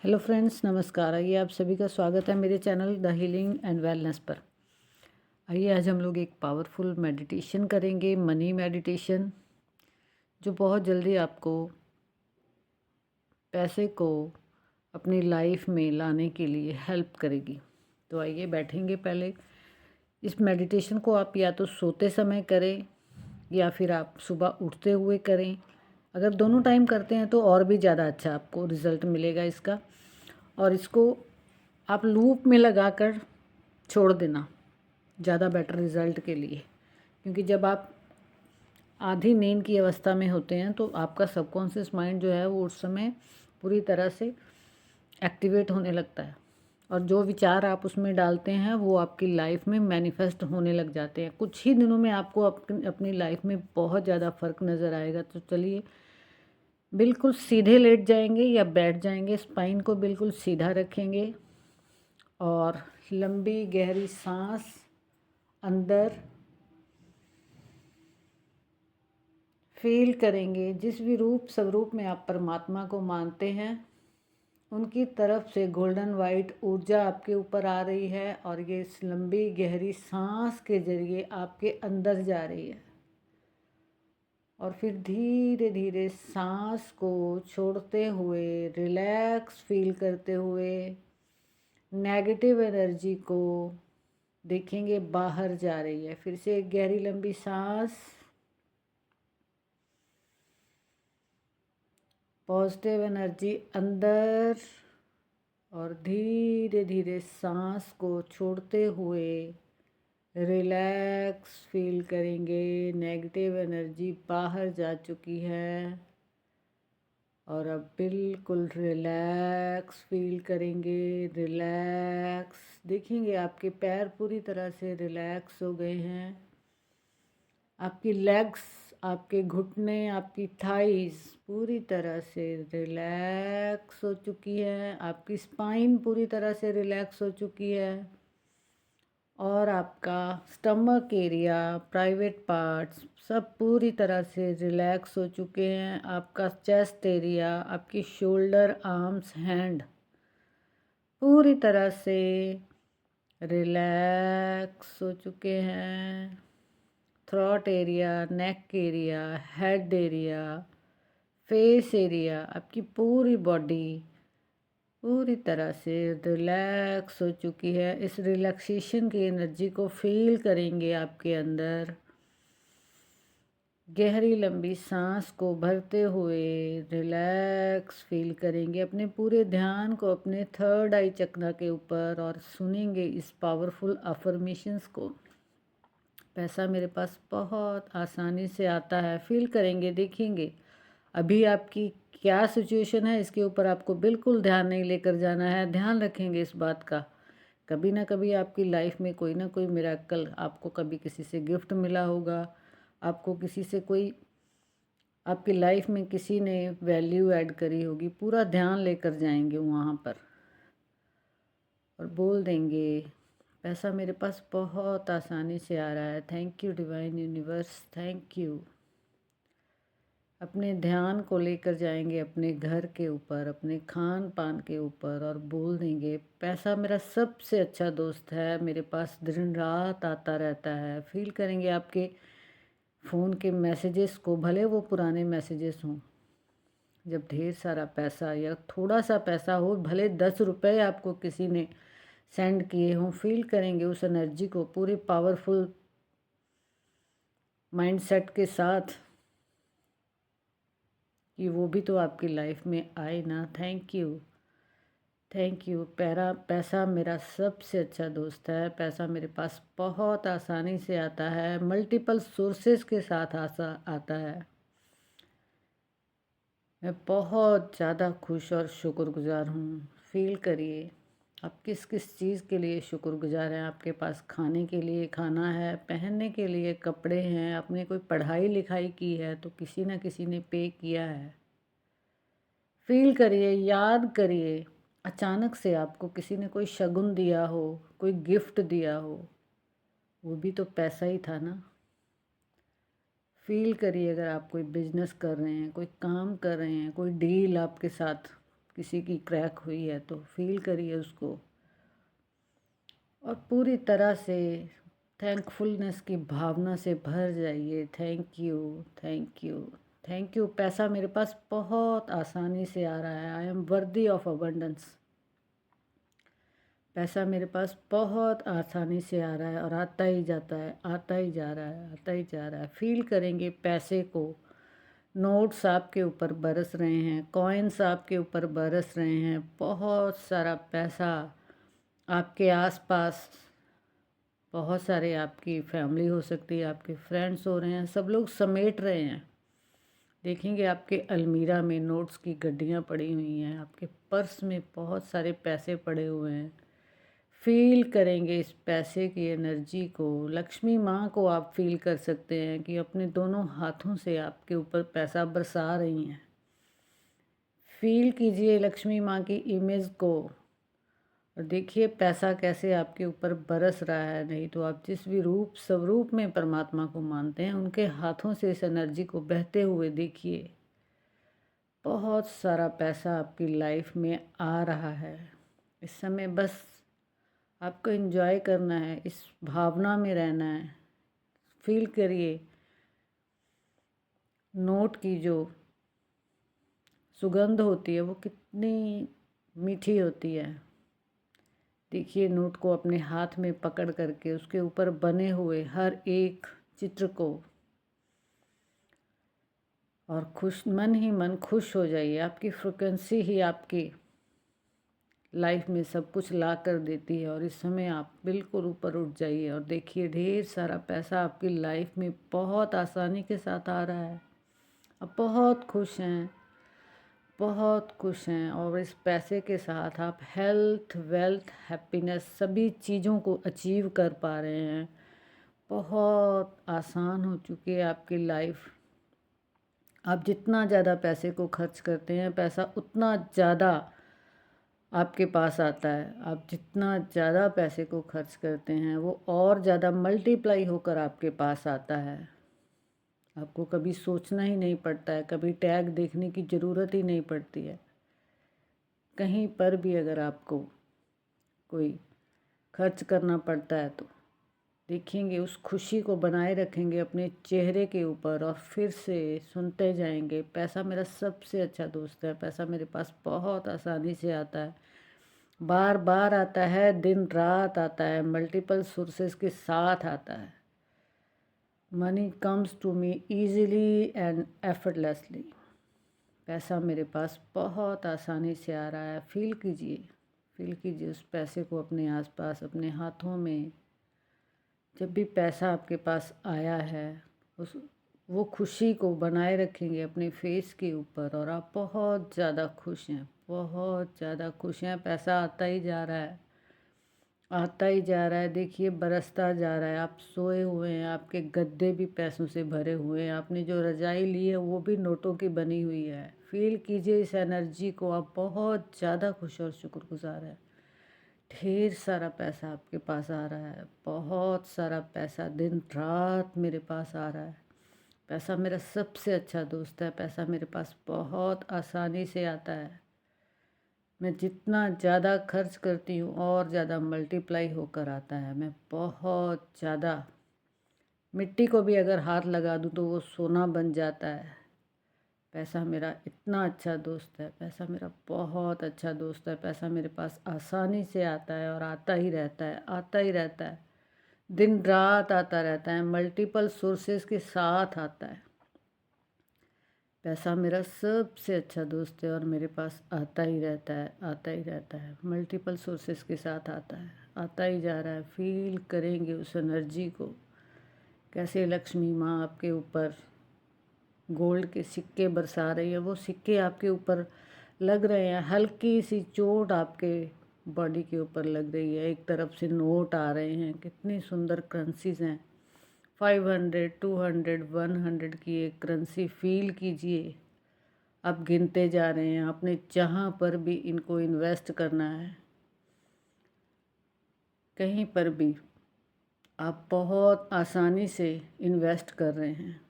Hello friends, नमस्कार। आइए आप सभी का स्वागत है मेरे channel the healing and wellness पर। आइए आज हम लोग एक पावरफुल मेडिटेशन करेंगे, मनी मेडिटेशन, जो बहुत जल्दी आपको पैसे को अपनी लाइफ में लाने के लिए हेल्प करेगी। तो आइए बैठेंगे। पहले इस मेडिटेशन को आप या तो सोते समय करें या फिर आप सुबह उठते हुए करें। अगर दोनों टाइम करते हैं तो और भी ज़्यादा अच्छा आपको रिज़ल्ट मिलेगा इसका। और इसको आप लूप में लगाकर छोड़ देना, ज़्यादा बेटर रिज़ल्ट के लिए। क्योंकि जब आप आधी नींद की अवस्था में होते हैं तो आपका सबकॉन्शियस माइंड जो है वो उस समय पूरी तरह से एक्टिवेट होने लगता है, और जो विचार आप उसमें डालते हैं वो आपकी लाइफ में मैनिफेस्ट होने लग जाते हैं। कुछ ही दिनों में आपको अपनी लाइफ में बहुत ज़्यादा फ़र्क नज़र आएगा। तो चलिए, बिल्कुल सीधे लेट जाएंगे या बैठ जाएंगे, स्पाइन को बिल्कुल सीधा रखेंगे और लंबी गहरी सांस अंदर फील करेंगे। जिस भी रूप स्वरूप में आप परमात्मा को मानते हैं उनकी तरफ से गोल्डन वाइट ऊर्जा आपके ऊपर आ रही है, और ये इस लंबी गहरी सांस के जरिए आपके अंदर जा रही है। और फिर धीरे धीरे सांस को छोड़ते हुए, रिलैक्स फील करते हुए, नेगेटिव एनर्जी को देखेंगे बाहर जा रही है। फिर से एक गहरी लंबी सांस, पॉजिटिव एनर्जी अंदर, और धीरे धीरे सांस को छोड़ते हुए रिलैक्स फील करेंगे। नेगेटिव एनर्जी बाहर जा चुकी है और अब बिल्कुल रिलैक्स फील करेंगे। रिलैक्स देखेंगे आपके पैर पूरी तरह से रिलैक्स हो गए हैं। आपकी लेग्स, आपके घुटने, आपकी थाइस पूरी तरह से रिलैक्स हो चुकी है। आपकी स्पाइन पूरी तरह से रिलैक्स हो चुकी है, और आपका स्टमक एरिया, प्राइवेट पार्ट्स सब पूरी तरह से रिलैक्स हो चुके हैं। आपका चेस्ट एरिया, आपकी शोल्डर, आर्म्स, हैंड पूरी तरह से रिलैक्स हो चुके हैं। Throat area, neck area, head area, face area, आपकी पूरी बॉडी पूरी तरह से रिलैक्स हो चुकी है। इस रिलैक्सेशन की एनर्जी को फील करेंगे आपके अंदर। गहरी लंबी सांस को भरते हुए रिलैक्स फील करेंगे। अपने पूरे ध्यान को अपने थर्ड आई चक्र के ऊपर, और सुनेंगे इस पावरफुल अफर्मेशंस को। पैसा मेरे पास बहुत आसानी से आता है, फील करेंगे। देखेंगे अभी आपकी क्या सिचुएशन है, इसके ऊपर आपको बिल्कुल ध्यान नहीं लेकर जाना है। ध्यान रखेंगे इस बात का। कभी ना कभी आपकी लाइफ में कोई ना कोई मिरेकल, आपको कभी किसी से गिफ्ट मिला होगा, आपको किसी से कोई, आपकी लाइफ में किसी ने वैल्यू ऐड करी होगी। पूरा ध्यान लेकर जाएंगे वहाँ पर और बोल देंगे पैसा मेरे पास बहुत आसानी से आ रहा है। Thank you divine universe, thank you. अपने ध्यान को लेकर जाएंगे अपने घर के ऊपर, अपने खान पान के ऊपर, और बोल देंगे पैसा मेरा सबसे अच्छा दोस्त है, मेरे पास दिन रात आता रहता है। फील करेंगे आपके फ़ोन के मैसेजेस को, भले वो पुराने मैसेजेस हों। जब ढेर सारा पैसा या थोड़ा सा पैसा हो, भले 10 रुपये आपको किसी ने सेंड किए हों, फील करेंगे उस एनर्जी को पूरी पावरफुल माइंडसेट के साथ कि वो भी तो आपकी लाइफ में आए ना। Thank you, thank you. पैसा मेरा सबसे अच्छा दोस्त है। पैसा मेरे पास बहुत आसानी से आता है, मल्टीपल सोर्सेस के साथ आता है। मैं बहुत ज़्यादा खुश और शुक्रगुजार हूँ। फील करिए आप किस किस चीज़ के लिए शुक्रगुजार हैं। आपके पास खाने के लिए खाना है, पहनने के लिए कपड़े हैं, आपने कोई पढ़ाई लिखाई की है तो किसी न किसी ने पे किया है। फील करिए, याद करिए, अचानक से आपको किसी ने कोई शगुन दिया हो, कोई गिफ्ट दिया हो, वो भी तो पैसा ही था ना। फील करिए अगर आप कोई बिजनेस कर रहे हैं, कोई काम कर रहे हैं, कोई डील आपके साथ किसी की क्रैक हुई है तो फील करिए उसको, और पूरी तरह से थैंकफुलनेस की भावना से भर जाइए। Thank you, thank you, thank you. पैसा मेरे पास बहुत आसानी से आ रहा है। I am worthy of abundance. पैसा मेरे पास बहुत आसानी से आ रहा है और आता ही जाता है, आता ही जा रहा है, आता ही जा रहा है। फील करेंगे पैसे को। नोट्स आपके ऊपर बरस रहे हैं, कॉइन्स आपके ऊपर बरस रहे हैं, बहुत सारा पैसा आपके आसपास। बहुत सारे आपकी फैमिली हो सकती है, आपके फ्रेंड्स हो रहे हैं, सब लोग समेट रहे हैं। देखेंगे आपके अलमीरा में नोट्स की गड्डियाँ पड़ी हुई हैं, आपके पर्स में बहुत सारे पैसे पड़े हुए हैं। फील करेंगे इस पैसे की एनर्जी को। लक्ष्मी माँ को आप फील कर सकते हैं कि अपने दोनों हाथों से आपके ऊपर पैसा बरसा रही हैं। फील कीजिए लक्ष्मी माँ की इमेज को और देखिए पैसा कैसे आपके ऊपर बरस रहा है। नहीं तो आप जिस भी रूप स्वरूप में परमात्मा को मानते हैं, उनके हाथों से इस एनर्जी को बहते हुए देखिए। बहुत सारा पैसा आपकी लाइफ में आ रहा है। इस समय बस आपको एंजॉय करना है, इस भावना में रहना है। फील करिए नोट की जो सुगंध होती है वो कितनी मीठी होती है। देखिए नोट को अपने हाथ में पकड़ करके उसके ऊपर बने हुए हर एक चित्र को, और मन ही मन खुश हो जाइए। आपकी फ्रिक्वेंसी ही आपकी लाइफ में सब कुछ ला कर देती है, और इस समय आप बिल्कुल ऊपर उठ जाइए और देखिए ढेर सारा पैसा आपकी लाइफ में बहुत आसानी के साथ आ रहा है। आप बहुत खुश हैं, बहुत खुश हैं, और इस पैसे के साथ आप हेल्थ, वेल्थ, हैप्पीनेस सभी चीज़ों को अचीव कर पा रहे हैं। बहुत आसान हो चुकी है आपकी लाइफ। आप जितना ज़्यादा पैसे को खर्च करते हैं, पैसा उतना ज़्यादा आपके पास आता है। आप जितना ज़्यादा पैसे को खर्च करते हैं, वो और ज़्यादा मल्टीप्लाई होकर आपके पास आता है। आपको कभी सोचना ही नहीं पड़ता है, कभी टैग देखने की ज़रूरत ही नहीं पड़ती है। कहीं पर भी अगर आपको कोई खर्च करना पड़ता है तो देखेंगे उस खुशी को बनाए रखेंगे अपने चेहरे के ऊपर, और फिर से सुनते जाएंगे पैसा मेरा सबसे अच्छा दोस्त है। पैसा मेरे पास बहुत आसानी से आता है, बार बार आता है, दिन रात आता है, मल्टीपल सोर्सेस के साथ आता है। Money comes to me easily and effortlessly. पैसा मेरे पास बहुत आसानी से आ रहा है। फील कीजिए, फील कीजिए उस पैसे को अपने आसपास, अपने हाथों में। जब भी पैसा आपके पास आया है, वो खुशी को बनाए रखेंगे अपने फेस के ऊपर, और आप बहुत ज़्यादा खुश हैं, बहुत ज़्यादा खुश हैं। पैसा आता ही जा रहा है, आता ही जा रहा है। देखिए बरसता जा रहा है। आप सोए हुए हैं, आपके गद्दे भी पैसों से भरे हुए हैं, आपने जो रजाई ली है वो भी नोटों की बनी हुई है। फील कीजिए इस एनर्जी को। आप बहुत ज़्यादा खुश और शुक्रगुजार हैं। ढेर सारा पैसा आपके पास आ रहा है, बहुत सारा पैसा दिन रात मेरे पास आ रहा है। पैसा मेरा सबसे अच्छा दोस्त है। पैसा मेरे पास बहुत आसानी से आता है। मैं जितना ज़्यादा खर्च करती हूँ और ज़्यादा मल्टीप्लाई होकर आता है। मैं बहुत ज़्यादा, मिट्टी को भी अगर हाथ लगा दूँ तो वो सोना बन जाता है। पैसा मेरा इतना अच्छा दोस्त है, पैसा मेरा बहुत अच्छा दोस्त है। पैसा मेरे पास आसानी से आता है और आता ही रहता है, आता ही रहता है, दिन रात आता रहता है, मल्टीपल सोर्सेस के साथ आता है। पैसा मेरा सबसे अच्छा दोस्त है और मेरे पास आता ही रहता है, आता ही रहता है, मल्टीपल सोर्सेस के साथ आता है, आता ही जा रहा है। फील करेंगे उस एनर्जी को, कैसे लक्ष्मी माँ आपके ऊपर गोल्ड के सिक्के बरसा रही है। वो सिक्के आपके ऊपर लग रहे हैं, हल्की सी चोट आपके बॉडी के ऊपर लग रही है। एक तरफ से नोट आ रहे हैं, कितनी सुंदर करेंसीज हैं। 500, 200, 100 की एक करेंसी फील कीजिए। आप गिनते जा रहे हैं, आपने जहाँ पर भी इनको इन्वेस्ट करना है, कहीं पर भी आप बहुत आसानी से इन्वेस्ट कर रहे हैं।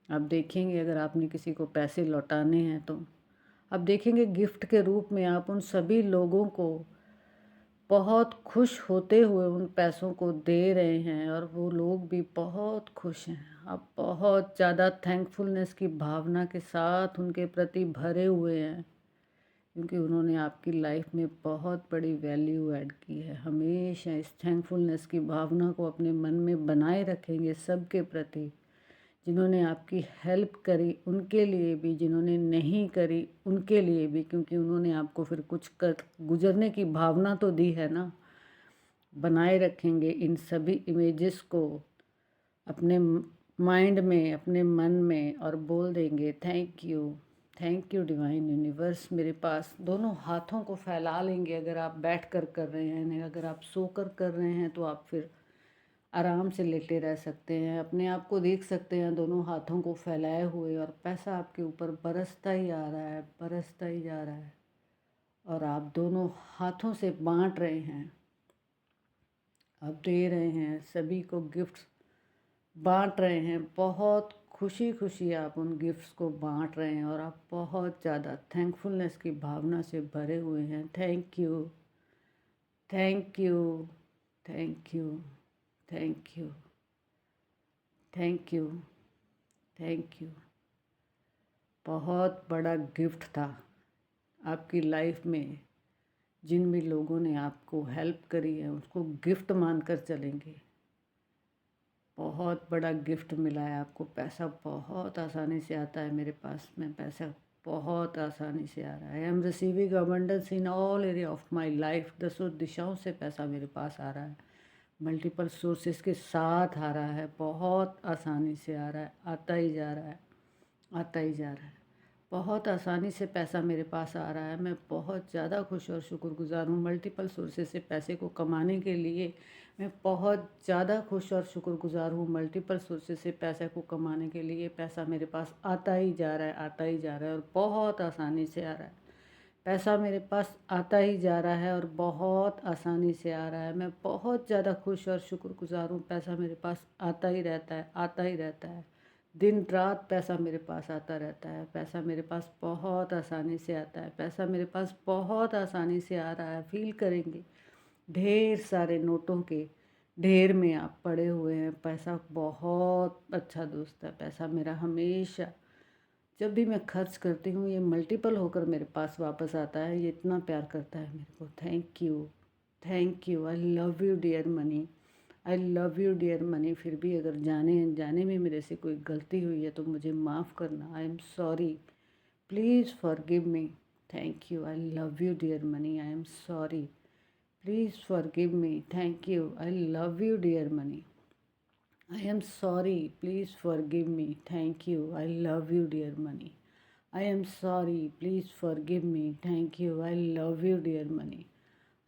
आप देखेंगे अगर आपने किसी को पैसे लौटाने हैं तो अब देखेंगे गिफ्ट के रूप में आप उन सभी लोगों को बहुत खुश होते हुए उन पैसों को दे रहे हैं और वो लोग भी बहुत खुश हैं। आप बहुत ज़्यादा थैंकफुलनेस की भावना के साथ उनके प्रति भरे हुए हैं, क्योंकि उन्होंने आपकी लाइफ में बहुत बड़ी वैल्यू ऐड की है। हमेशा इस थैंकफुलनेस की भावना को अपने मन में बनाए रखेंगे सबके प्रति, जिन्होंने आपकी हेल्प करी उनके लिए भी, जिन्होंने नहीं करी उनके लिए भी, क्योंकि उन्होंने आपको फिर कुछ कर गुजरने की भावना तो दी है ना। बनाए रखेंगे इन सभी इमेजेस को अपने माइंड में, अपने मन में, और बोल देंगे थैंक यू डिवाइन यूनिवर्स। मेरे पास दोनों हाथों को फैला लेंगे। अगर आप बैठ कर रहे हैं, अगर आप सोकर कर रहे हैं तो आप फिर आराम से लेटे रह सकते हैं। अपने आप को देख सकते हैं दोनों हाथों को फैलाए हुए, और पैसा आपके ऊपर बरसता ही आ रहा है, बरसता ही जा रहा है, और आप दोनों हाथों से बांट रहे हैं। आप दे रहे हैं, सभी को गिफ्ट्स बांट रहे हैं। बहुत खुशी खुशी आप उन गिफ्ट्स को बांट रहे हैं, और आप बहुत ज़्यादा थैंकफुलनेस की भावना से भरे हुए हैं। Thank you, thank you, thank you, thank you, thank you, thank you. बहुत बड़ा गिफ्ट था आपकी लाइफ में। जिन भी लोगों ने आपको हेल्प करी है उसको गिफ्ट मानकर चलेंगे। बहुत बड़ा गिफ्ट मिला है आपको। पैसा बहुत आसानी से आता है मेरे पास में, पैसा बहुत आसानी से आ रहा है। I am receiving abundance in all area of my life. दसों दिशाओं से पैसा मेरे पास आ रहा है, मल्टीपल सोर्सेस के साथ आ रहा है, बहुत आसानी से आ रहा है, आता ही जा रहा है, आता ही जा रहा है। बहुत आसानी से पैसा मेरे पास आ रहा है। मैं बहुत ज़्यादा खुश और शुक्रगुज़ार हूँ। मल्टीपल सोर्सेस से पैसे को कमाने के लिए मैं बहुत ज़्यादा खुश और शुक्रगुज़ार हूँ। मल्टीपल सोर्सेस से पैसे को कमाने के लिए पैसा मेरे पास आता ही जा रहा है, आता ही जा रहा है, और बहुत आसानी से आ रहा है। पैसा मेरे पास आता ही जा रहा है और बहुत आसानी से आ रहा है। मैं बहुत ज़्यादा खुश और शुक्रगुज़ार हूँ। पैसा मेरे पास आता ही रहता है, आता ही रहता है। दिन रात पैसा मेरे पास आता रहता है। पैसा मेरे पास बहुत आसानी से आता है। पैसा मेरे पास बहुत आसानी से आ रहा है। फील करेंगे ढेर सारे नोटों के ढेर में आप पड़े हुए हैं। पैसा बहुत अच्छा दोस्त है। पैसा मेरा हमेशा, जब भी मैं खर्च करती हूँ, ये मल्टीपल होकर मेरे पास वापस आता है। ये इतना प्यार करता है मेरे को। Thank you, thank you. I love you dear money, I love you dear money. फिर भी अगर जाने अनजाने में मेरे से कोई गलती हुई है तो मुझे माफ़ करना। I am sorry, please forgive me. Thank you, I love you dear money, I am sorry, please forgive me. Thank you, I love you dear money, I am sorry, please forgive me. Thank you, I love you, dear money. I am sorry, please forgive me. Thank you, I love you, dear money.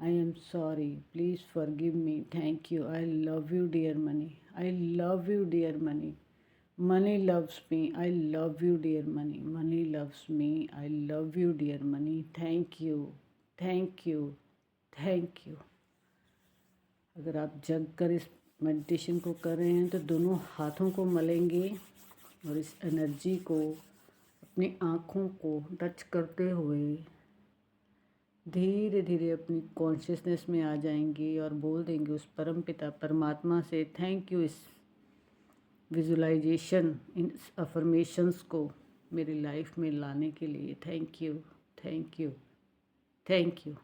I am sorry, please forgive me. Thank you, I love you, dear money. I love you, dear money. Money loves me. I love you, dear money. Money loves me. I love you, dear money. Thank you, thank you, thank you. अगर आप जग कर इस meditation को कर रहे हैं तो दोनों हाथों को मलेंगे और इस एनर्जी को अपनी आँखों को टच करते हुए धीरे धीरे अपनी कॉन्शियसनेस में आ जाएंगी और बोल देंगे उस परम पिता परमात्मा से थैंक यू। इस विजुलाइजेशन, इन अफर्मेशंस को मेरी लाइफ में लाने के लिए thank you, thank you, thank you.